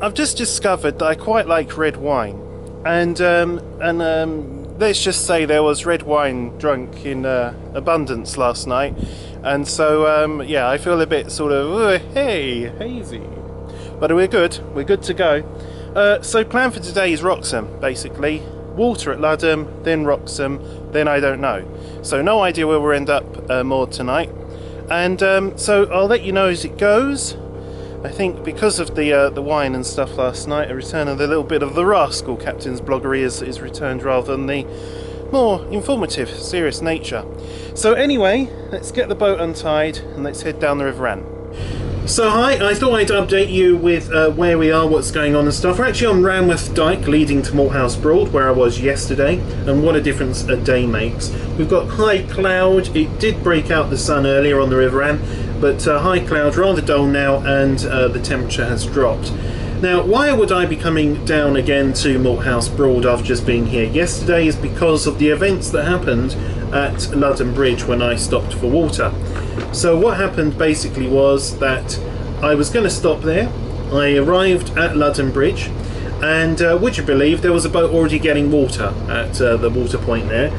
I've just discovered that I quite like red wine, and let's just say there was red wine drunk in abundance last night, and so yeah, I feel a bit sort of hey, hazy, but we're good to go. So plan for today is Roxham, basically. Water at Ludham, then Roxham, then I don't know. So no idea where we'll end up moored tonight. And so I'll let you know as it goes. I think because of the wine and stuff last night, a return of the little bit of the rascal captain's bloggery is returned rather than the more informative, serious nature. So anyway, let's get the boat untied and let's head down the River Rann. So hi, I thought I'd update you with where we are, what's going on and stuff. We're actually on Ranworth Dyke leading to Malthouse Broad, where I was yesterday, and what a difference a day makes. We've got high cloud. It did break out the sun earlier on the River Rann, but high cloud, rather dull now, and the temperature has dropped. Now, why would I be coming down again to Malthouse Broad after just being here yesterday is because of the events that happened at Ludham Bridge when I stopped for water. So what happened basically was that I was going to stop there. I arrived at Ludham Bridge, and would you believe there was a boat already getting water at the water point there.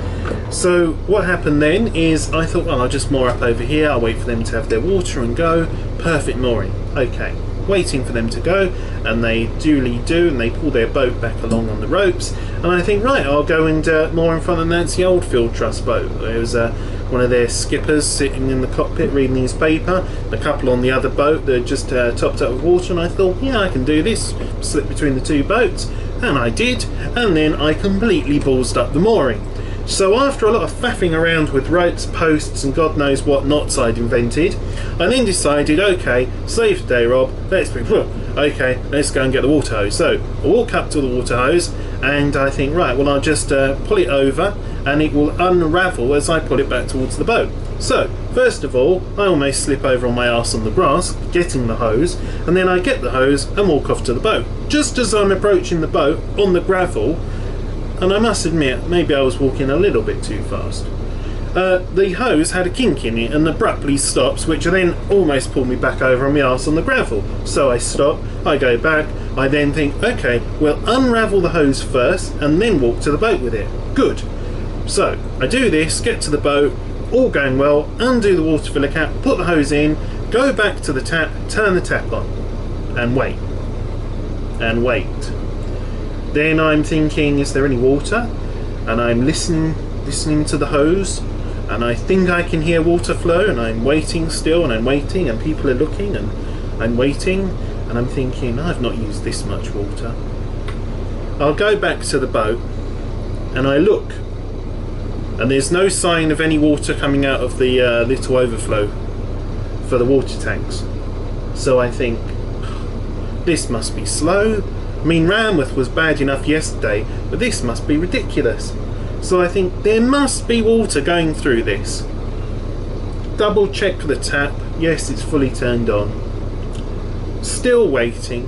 So what happened then is I thought, well, I'll just moor up over here, I'll wait for them to have their water and go. Perfect mooring. Okay, waiting for them to go, and they duly do, and they pull their boat back along on the ropes, and I think, right, I'll go and moor in front of Nancy Oldfield Trust boat. There was one of their skippers sitting in the cockpit reading his paper, a couple on the other boat that had just topped up with water, and I thought, yeah, I can do this, slip between the two boats, and I did, and then I completely ballsed up the mooring. So after a lot of faffing around with ropes, posts and God knows what knots I'd invented, I then decided, okay, save the day, Rob, let's go and get the water hose. So I walk up to the water hose and I think, right, well, I'll just pull it over and it will unravel as I pull it back towards the boat. So first of all, I almost slip over on my arse on the grass getting the hose, and then I get the hose and walk off to the boat. Just as I'm approaching the boat on the gravel, and I must admit, maybe I was walking a little bit too fast, the hose had a kink in it and abruptly stops, which then almost pulled me back over on my arse on the gravel. So I stop, I go back, I then think, okay, we'll unravel the hose first and then walk to the boat with it. Good. So I do this, get to the boat, all going well, undo the water filler cap, put the hose in, go back to the tap, turn the tap on, and wait. And wait. Then I'm thinking, is there any water? And I'm listening to the hose, and I think I can hear water flow, and I'm waiting still, and I'm waiting, and people are looking, and I'm waiting, and I'm thinking, I've not used this much water. I'll go back to the boat, and I look, and there's no sign of any water coming out of the little overflow for the water tanks. So I think, this must be slow. I mean, Ranworth was bad enough yesterday, but this must be ridiculous. So I think there must be water going through this. Double check the tap. Yes, it's fully turned on. Still waiting.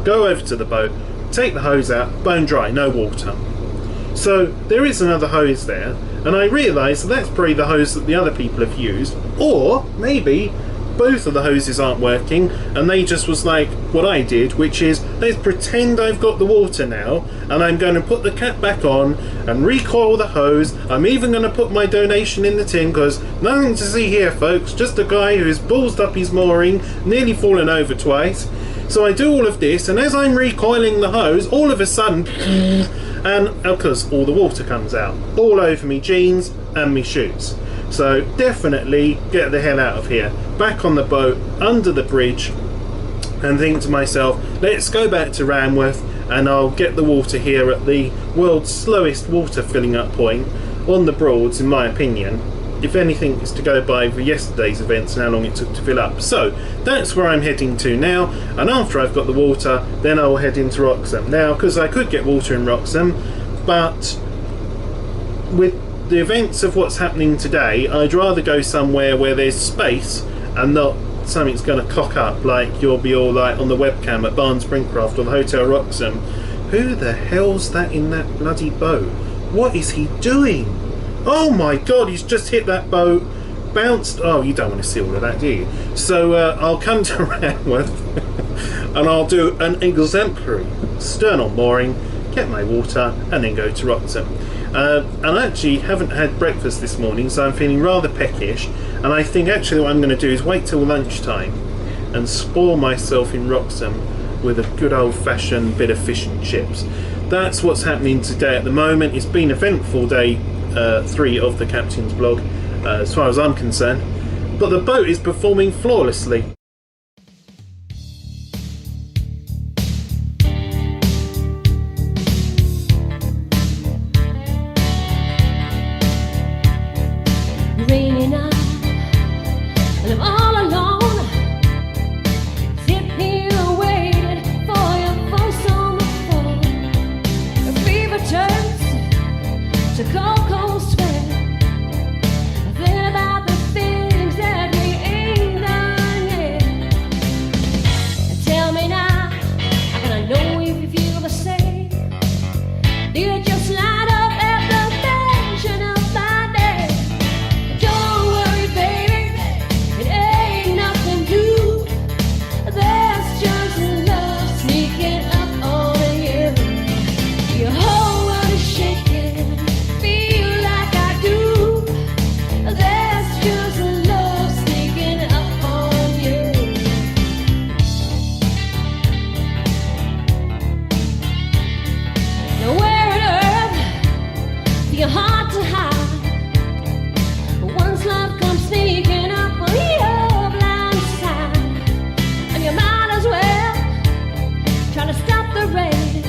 Go over to the boat, take the hose out, bone dry, no water. So there is another hose there, and I realise that's probably the hose that the other people have used, or maybe both of the hoses aren't working and they just was like what I did, which is let's pretend I've got the water now, and I'm going to put the cap back on and recoil the hose. I'm even going to put my donation in the tin, because nothing to see here, folks, just a guy who's ballsed up his mooring, nearly fallen over twice. So I do all of this, and as I'm recoiling the hose, all of a sudden and of course all the water comes out all over me jeans and me shoes. So definitely get the hell out of here, back on the boat, under the bridge, and think to myself, let's go back to Ranworth and I'll get the water here at the world's slowest water filling up point on the Broads, in my opinion. If anything is to go by for yesterday's events and how long it took to fill up. So that's where I'm heading to now, and after I've got the water, then I'll head into Roxham. Now, because I could get water in Roxham, but with the events of what's happening today, I'd rather go somewhere where there's space and not something's going to cock up, like you'll be all like on the webcam at Barnes Brinkcraft or the Hotel Roxham. Who the hell's that in that bloody boat? What is he doing? Oh my god, he's just hit that boat, bounced. Oh, you don't want to see all of that, do you? So I'll come to Ranworth and I'll do an exemplary stern-on mooring, get my water, and then go to Roxham. And I actually haven't had breakfast this morning, so I'm feeling rather peckish, and I think actually what I'm going to do is wait till lunchtime and spoil myself in Roxham with a good old-fashioned bit of fish and chips. That's what's happening today at the moment. It's been an eventful day 3 of the Captain's Blog, as far as I'm concerned, but the boat is performing flawlessly. Rainy night, and I'm all alone, sitting here waiting for your voice on the phone. A fever turns to cold sweat. I think about the things that we ain't done yet. Tell me now, how can I know if you feel the same? Do you just light up at the mention of my name? Don't worry, baby, it ain't nothing new. There's just love sneaking up on you. Your whole world is shaking, feel like I do. There's just love sneaking up on you. Nowhere on earth for your heart to hide. But once love comes sneaking up on your blind side, and you might as well try to stop the rain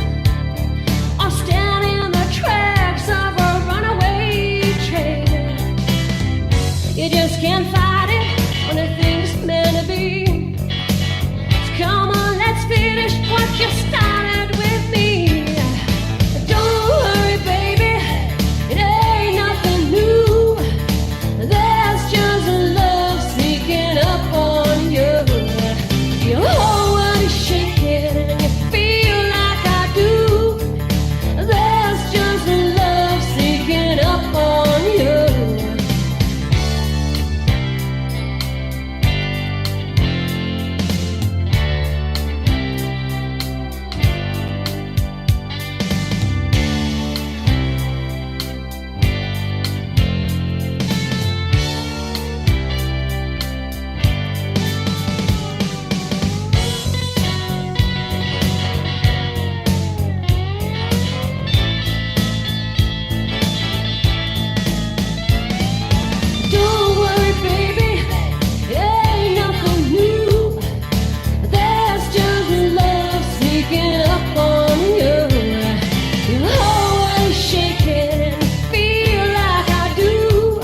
or stand in the tracks of a runaway train. You just can't fight it when the thing's meant to be. So come on, let's finish what you started with me. Don't worry, baby, it ain't nothing new. There's just love sneaking up on you. Your whole world is shaking and you feel like I do. There's just love sneaking up on you. Don't worry, baby, it ain't nothing new. There's just love sneaking up on you. Your whole world is shaking and you feel like I do.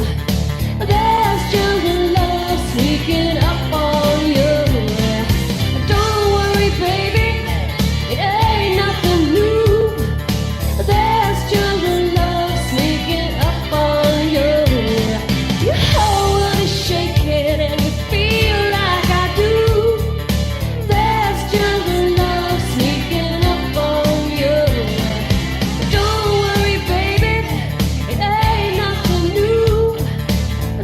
There's just love sneaking up on you. Don't worry, baby, it ain't nothing new. There's just love sneaking up on you. Your whole world is shaking and you feel like I do. There's just love sneaking up on you. Don't worry, baby, it ain't nothing new.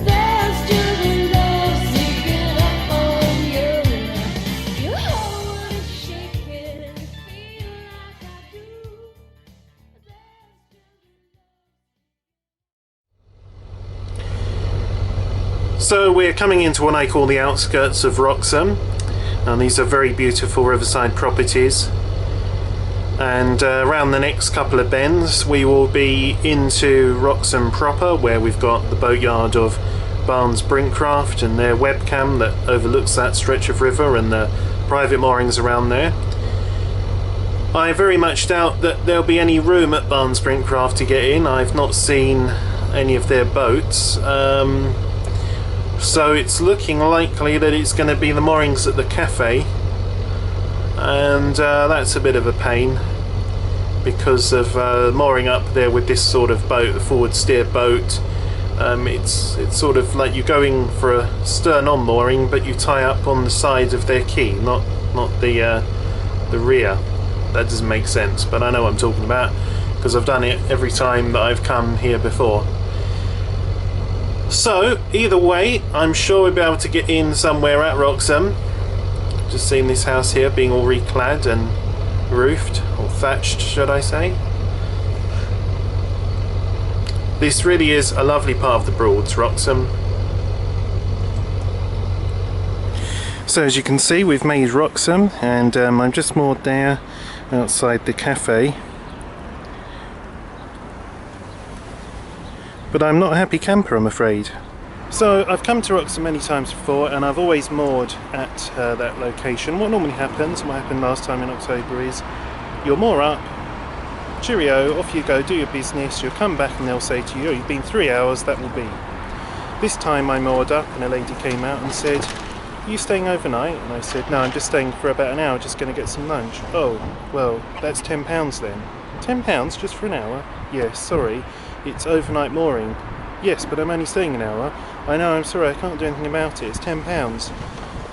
There's just love sneaking up on you. Your whole world is shaking and you feel like I do. So we're coming into what I call the outskirts of Roxham, and these are very beautiful riverside properties, and around the next couple of bends we will be into Roxham proper, where we've got the boatyard of Barnes Brinkcraft and their webcam that overlooks that stretch of river and the private moorings around there. I very much doubt that there'll be any room at Barnes Brinkcraft to get in. I've not seen any of their boats, so it's looking likely that it's going to be the moorings at the cafe, and that's a bit of a pain because of mooring up there with this sort of boat, the forward steer boat. It's sort of like you're going for a stern-on mooring, but you tie up on the side of their quay, not the rear. That doesn't make sense, but I know what I'm talking about because I've done it every time that I've come here before. So either way, I'm sure we'll be able to get in somewhere at Roxham, Just seen this house here being all reclad and roofed, or thatched should I say. This really is a lovely part of the Broads, Roxham. So as you can see, we've made Roxham, and I'm just moored there outside the cafe. But I'm not a happy camper, I'm afraid. So I've come to Roxham many times before, and I've always moored at that location. What normally happens, what happened last time in October, is you'll moor up, cheerio, off you go, do your business, you'll come back and they'll say to you, oh, you've been 3 hours, that will be. This time I moored up and a lady came out and said, are you staying overnight? And I said, no, I'm just staying for about an hour, just going to get some lunch. Oh, well, that's £10 then. £10 just for an hour? Yes, sorry, it's overnight mooring. Yes, but I'm only staying an hour. I know, I'm sorry, I can't do anything about it, it's £10.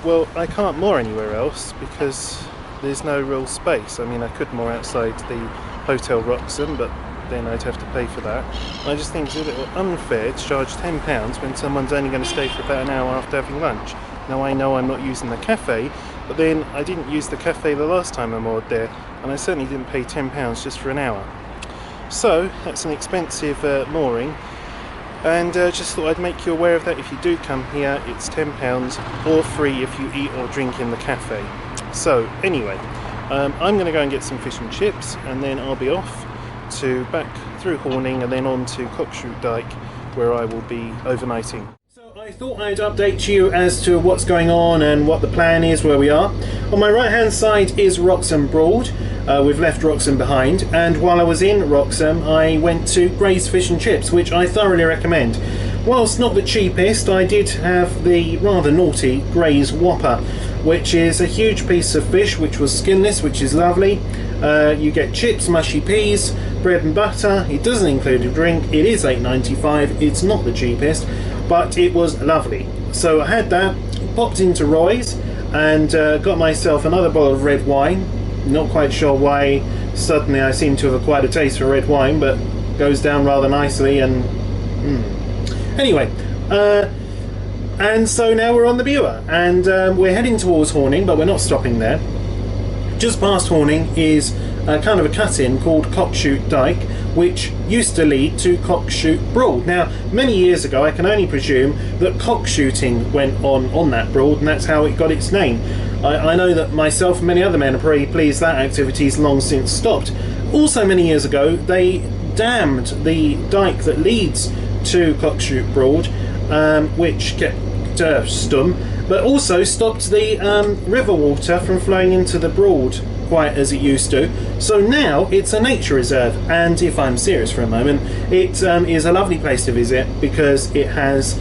Well, I can't moor anywhere else because there's no real space. I mean, I could moor outside the Hotel Roxham, but then I'd have to pay for that. I just think it's a little unfair to charge £10 when someone's only going to stay for about an hour after having lunch. Now I know I'm not using the cafe, but then I didn't use the cafe the last time I moored there, and I certainly didn't pay £10 just for an hour. So that's an expensive mooring, and just thought I'd make you aware of that. If you do come here, it's £10 or free if you eat or drink in the cafe. So anyway, I'm going to go and get some fish and chips, and then I'll be off to back through Horning and then on to Cockshoot Dyke, where I will be overnighting. So I thought I'd update you as to what's going on and what the plan is, where we are. On my right hand side is Roxham Broad. We've left Roxham behind, and while I was in Roxham I went to Gray's Fish and Chips, which I thoroughly recommend. Whilst not the cheapest, I did have the rather naughty Gray's Whopper, which is a huge piece of fish which was skinless, which is lovely. You get chips, mushy peas, bread and butter. It doesn't include a drink. It is $8.95. It's not the cheapest, but it was lovely. So I had that, popped into Roy's, and got myself another bottle of red wine. Not quite sure why suddenly I seem to have acquired a taste for red wine, but goes down rather nicely. And anyway, and so now we're on the Bure, and we're heading towards Horning, but we're not stopping there. Just past Horning is kind of a cut-in called Cockshoot Dyke, which used to lead to Cockshoot Broad. Now, many years ago, I can only presume that cock shooting went on that broad, and that's how it got its name. I know that myself and many other men are pretty pleased that activity's long since stopped. Also, many years ago, they dammed the dyke that leads to Cockshoot Broad, which kept stum, but also stopped the river water from flowing into the Broad quite as it used to. So now it's a nature reserve, and if I'm serious for a moment, it is a lovely place to visit because it has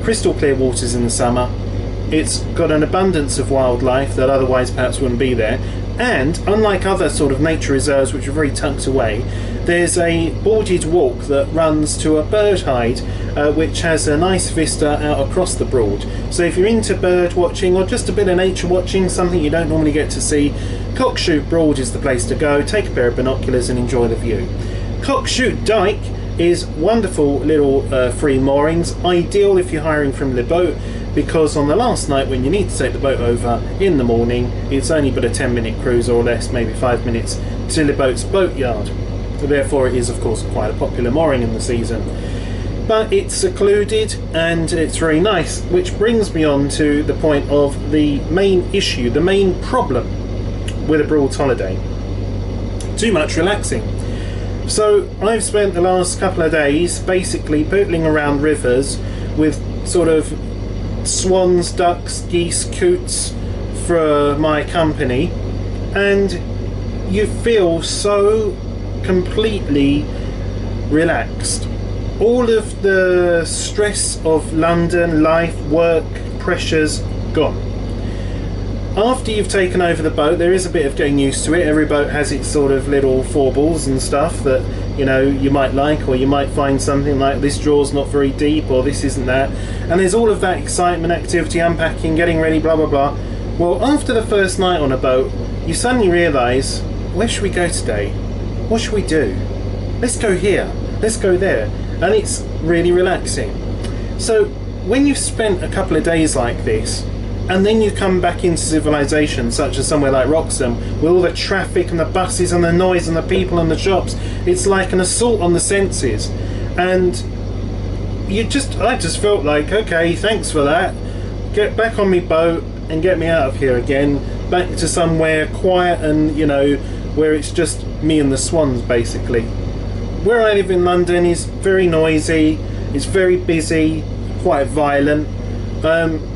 crystal clear waters in the summer. It's got an abundance of wildlife that otherwise perhaps wouldn't be there, and unlike other sort of nature reserves which are very tucked away, there's a boarded walk that runs to a bird hide which has a nice vista out across the Broad. So if you're into bird watching or just a bit of nature watching, something you don't normally get to see, Cockshoot Broad is the place to go. Take a pair of binoculars and enjoy the view. Cockshoot Dyke is wonderful little free moorings, ideal if you're hiring from the boat, because on the last night when you need to take the boat over in the morning, it's only but a 10-minute cruise or less, maybe 5 minutes, to the boat's boatyard. Therefore it is of course quite a popular mooring in the season. But it's secluded and it's very nice, which brings me on to the point of the main issue, the main problem with a Broads holiday. Too much relaxing. So I've spent the last couple of days basically pootling around rivers with sort of swans, ducks, geese, coots for my company, and you feel so completely relaxed. All of the stress of London life, work, pressures gone. After you've taken over the boat, there is a bit of getting used to it. Every boat has its sort of little foibles and stuff that, you know, you might like, or you might find something like this draw's not very deep, or this isn't that. And there's all of that excitement, activity, unpacking, getting ready, blah blah blah. Well, after the first night on a boat, you suddenly realise, where should we go today? What should we do? Let's go here, let's go there. And it's really relaxing. So when you've spent a couple of days like this, And then you come back into civilization, such as somewhere like Roxham, with all the traffic and the buses and the noise and the people and the shops. It's like an assault on the senses. And I just felt like, okay, thanks for that. Get back on my boat and get me out of here again. Back to somewhere quiet and, you know, where it's just me and the swans, basically. Where I live in London is very noisy, it's very busy, quite violent.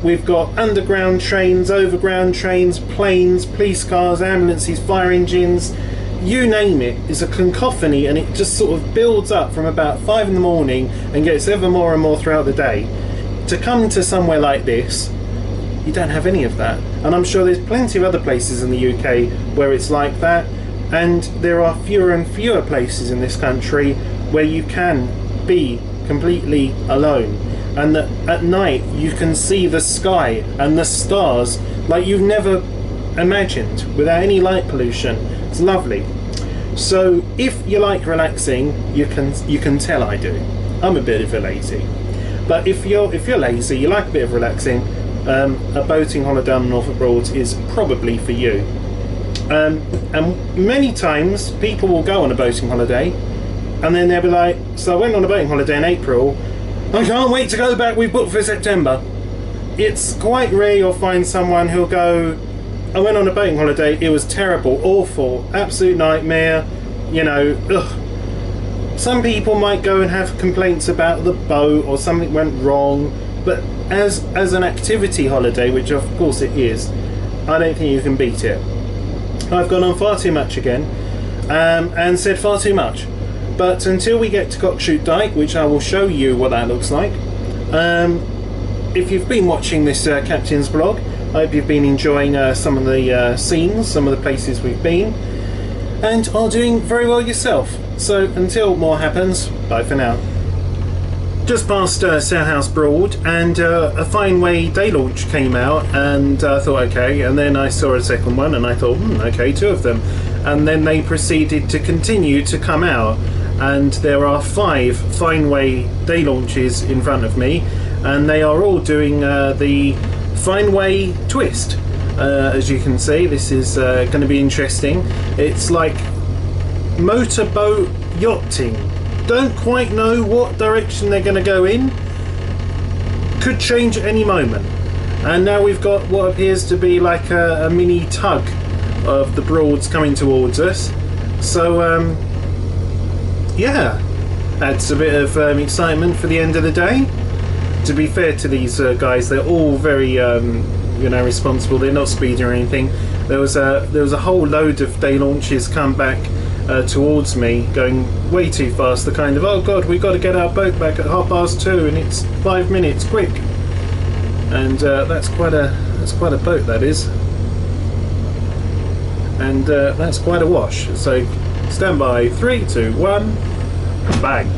We've got underground trains, overground trains, planes, police cars, ambulances, fire engines, you name it. It's a cacophony, and it just sort of builds up from about 5 in the morning and gets ever more and more throughout the day. To come to somewhere like this, you don't have any of that. And I'm sure there's plenty of other places in the UK where it's like that, and there are fewer and fewer places in this country where you can be completely alone. And that at night you can see the sky and the stars like you've never imagined, without any light pollution. It's lovely. So if you like relaxing, you can tell I do. I'm a bit of a lazy, but if you're lazy, you like a bit of relaxing, a boating holiday on Norfolk Broads is probably for you. And many times people will go on a boating holiday and then they'll be like, so I went on a boating holiday in April, I can't wait to go back, we've booked for September. It's quite rare you'll find someone who'll go, I went on a boating holiday, it was terrible, awful, absolute nightmare, you know, ugh. Some people might go and have complaints about the boat or something went wrong, but as an activity holiday, which of course it is, I don't think you can beat it. I've gone on far too much again, and said far too much. But until we get to Cockshoot Dyke, which I will show you what that looks like, if you've been watching this Captain's Blog, I hope you've been enjoying some of the scenes, some of the places we've been, and are doing very well yourself. So until more happens, bye for now. Just past Sailhouse Broad, and a Fine Way day launch came out, and I thought okay, and then I saw a second one and I thought okay, 2 of them, and then they proceeded to continue to come out, and there are 5 Fine Way day launches in front of me, and they are all doing the Fine Way twist. As you can see, this is going to be interesting. It's like motorboat yachting. Don't quite know what direction they're going to go in. Could change at any moment. And now we've got what appears to be like a mini tug of the Broads coming towards us. So yeah, adds a bit of excitement for the end of the day. To be fair to these guys, they're all very you know, responsible. They're not speeding or anything. There was a whole load of day launches come back towards me, going way too fast. The kind of, oh god, we've got to get our boat back at 2:30 and it's 5 minutes, quick. And that's quite a boat, that is. And that's quite a wash. So stand by, 3, 2, 1, bang.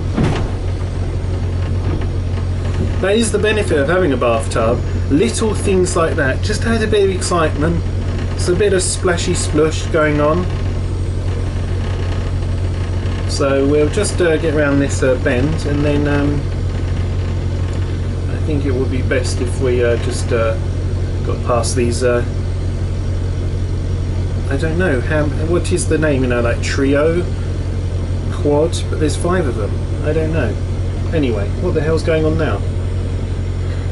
That is the benefit of having a bathtub. Little things like that just add a bit of excitement. It's a bit of splashy splush going on. So we'll just get around this bend, and then I think it would be best if we just got past these. I don't know what is the name, you know, like trio, quad, but there's 5 of them. I don't know. Anyway, what the hell's going on now?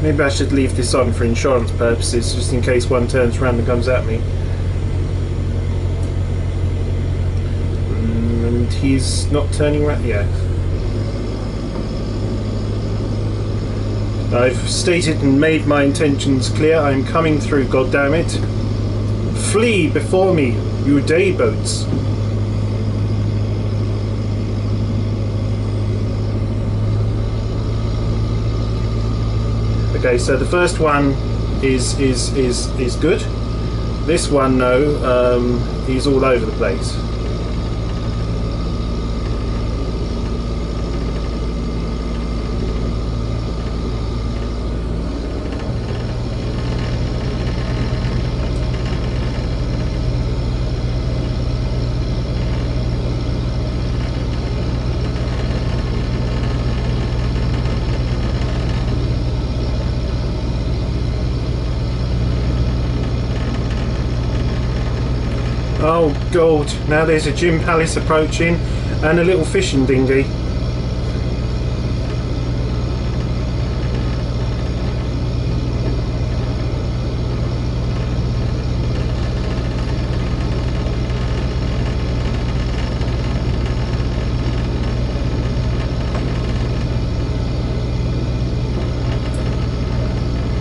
Maybe I should leave this on for insurance purposes, just in case one turns around and comes at me. And he's not turning around yet. I've stated and made my intentions clear. I'm coming through, goddammit. Flee before me, you day boats. Okay, so the first one is good. This one, no, he's all over the place. gold. Now there's a gym palace approaching and a little fishing dinghy.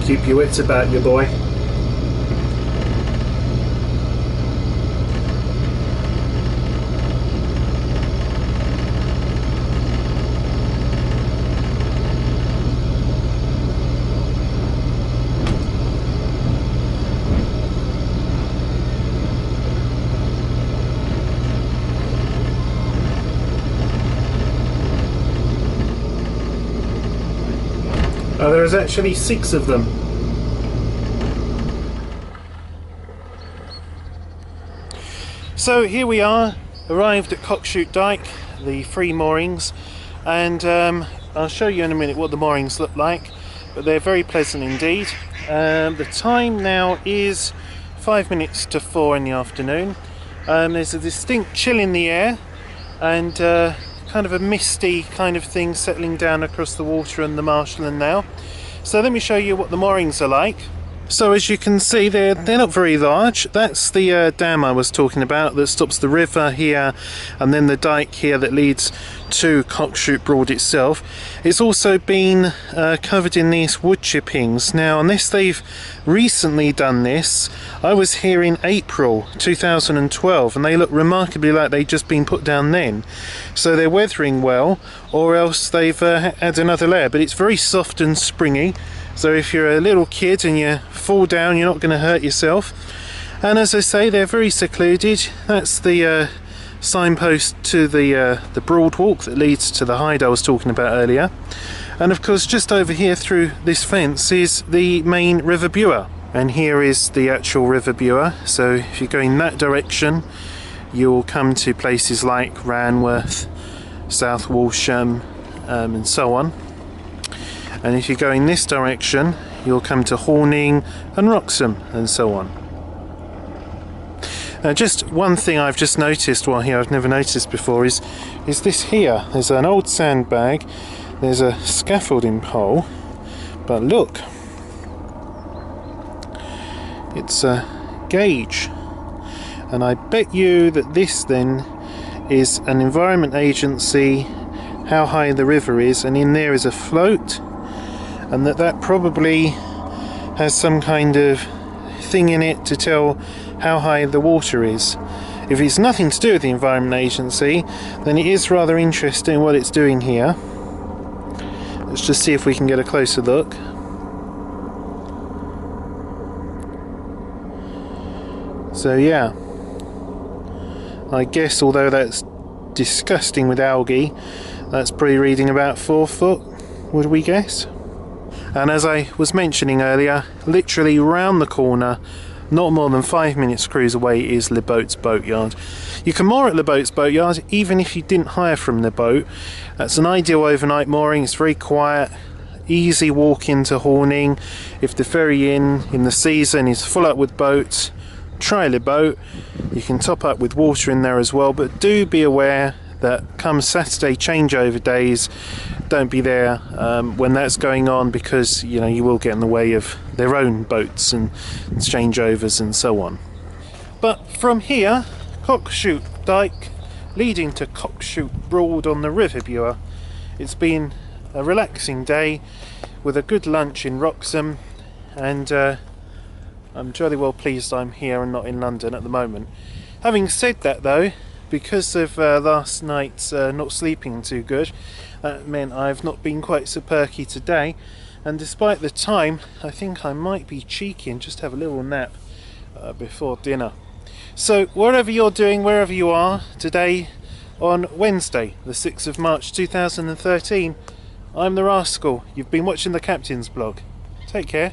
Keep your wits about you, boy. Oh, there's actually 6 of them. So here we are, arrived at Cockshoot Dyke, the 3 moorings, and I'll show you in a minute what the moorings look like, but they're very pleasant indeed. The time now is 5 minutes to 4 in the afternoon. There's a distinct chill in the air and kind of a misty kind of thing settling down across the water and the marshland now. So let me show you what the moorings are like. So as you can see, they're not very large. That's the dam I was talking about that stops the river here, and then the dike here that leads to Cockshoot Broad itself. It's also been covered in these wood chippings. Now, unless they've recently done this, I was here in April 2012 and they look remarkably like they've just been put down then. So they're weathering well, or else they've had another layer, but it's very soft and springy. So if you're a little kid and you fall down, you're not going to hurt yourself. And as I say, they're very secluded. That's the signpost to the broad walk that leads to the hide I was talking about earlier. And of course, just over here through this fence is the main river Bure. And here is the actual river Bure. So if you go in that direction, you'll come to places like Ranworth, South Walsham, and so on. And if you go in this direction, you'll come to Horning and Roxham and so on. Now, just one thing I've just noticed while here I've never noticed before is this here. There's an old sandbag, there's a scaffolding pole, but look, it's a gauge. And I bet you that this then is an environment agency, how high the river is, and in there is a float. And that probably has some kind of thing in it to tell how high the water is. If it's nothing to do with the Environment Agency, then it is rather interesting what it's doing here. Let's just see if we can get a closer look. So yeah, I guess although that's disgusting with algae, that's probably reading about 4 foot, would we guess? And as I was mentioning earlier, literally round the corner, not more than 5 minutes cruise away, is Le Boat's Boatyard. You can moor at Le Boat's Boatyard even if you didn't hire from the boat. That's an ideal overnight mooring. It's very quiet, easy walk into Horning. If the ferry in the season is full up with boats, try Le Boat. You can top up with water in there as well, but do be aware that come Saturday changeover days, don't be there when that's going on, because you know you will get in the way of their own boats and changeovers and so on. But from here, Cockshoot Dyke leading to Cockshoot Broad on the River Bure, it's been a relaxing day with a good lunch in Roxham, and I'm jolly well pleased I'm here and not in London at the moment. Having said that though, because of last night's not sleeping too good, that meant I've not been quite so perky today, and despite the time, I think I might be cheeky and just have a little nap before dinner. So whatever you're doing, wherever you are today on Wednesday the 6th of March 2013, I'm the Rascal. You've been watching the Captain's Blog. Take care.